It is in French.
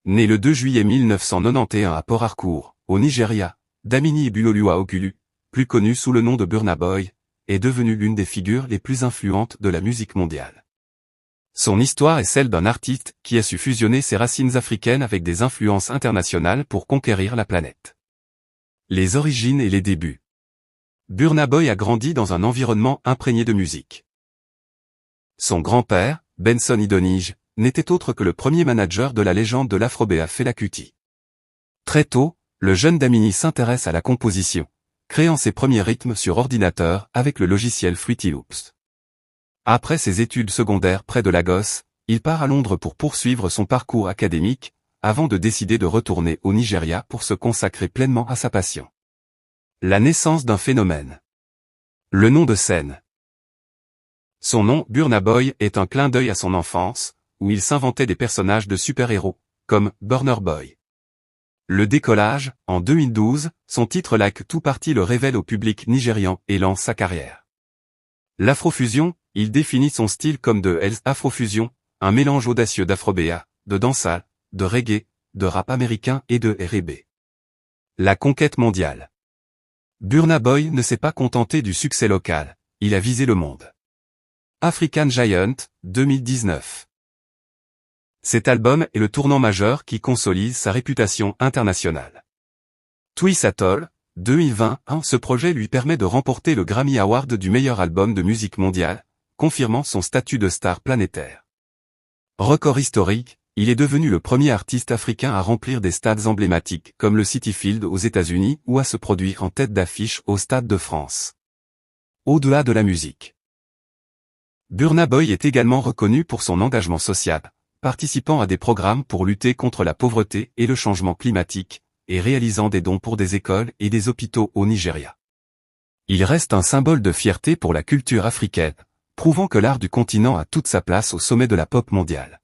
Né le 2 juillet 1991 à Port Harcourt, au Nigeria, Damini Ibuloluwa Ogulu, plus connu sous le nom de Burna Boy, est devenu l'une des figures les plus influentes de la musique mondiale. Son histoire est celle d'un artiste qui a su fusionner ses racines africaines avec des influences internationales pour conquérir la planète. Les origines et les débuts. Burna Boy a grandi dans un environnement imprégné de musique. Son grand-père, Benson Idonige, n'était autre que le premier manager de la légende de l'Afrobeat Fela Kuti. Très tôt, le jeune Damini s'intéresse à la composition, créant ses premiers rythmes sur ordinateur avec le logiciel Fruity Loops. Après ses études secondaires près de Lagos, il part à Londres pour poursuivre son parcours académique, avant de décider de retourner au Nigeria pour se consacrer pleinement à sa passion. La naissance d'un phénomène. Le nom de scène. Son nom, Burna Boy, est un clin d'œil à son enfance, où il s'inventait des personnages de super-héros, comme Burna Boy. Le décollage, en 2012, son titre Like Tout Party le révèle au public nigérian et lance sa carrière. L'afrofusion, il définit son style comme de Afrofusion, un mélange audacieux d'afrobéa, de dancehall, de reggae, de rap américain et de R&B. La conquête mondiale. Burna Boy ne s'est pas contenté du succès local, il a visé le monde. African Giant, 2019. Cet album est le tournant majeur qui consolide sa réputation internationale. Twist Atoll, 2021, ce projet lui permet de remporter le Grammy Award du meilleur album de musique mondiale, confirmant son statut de star planétaire. Record historique, il est devenu le premier artiste africain à remplir des stades emblématiques comme le Citi Field aux États-Unis ou à se produire en tête d'affiche au Stade de France. Au-delà de la musique. Burna Boy est également reconnu pour son engagement social, participant à des programmes pour lutter contre la pauvreté et le changement climatique, et réalisant des dons pour des écoles et des hôpitaux au Nigeria. Il reste un symbole de fierté pour la culture africaine, prouvant que l'art du continent a toute sa place au sommet de la pop mondiale.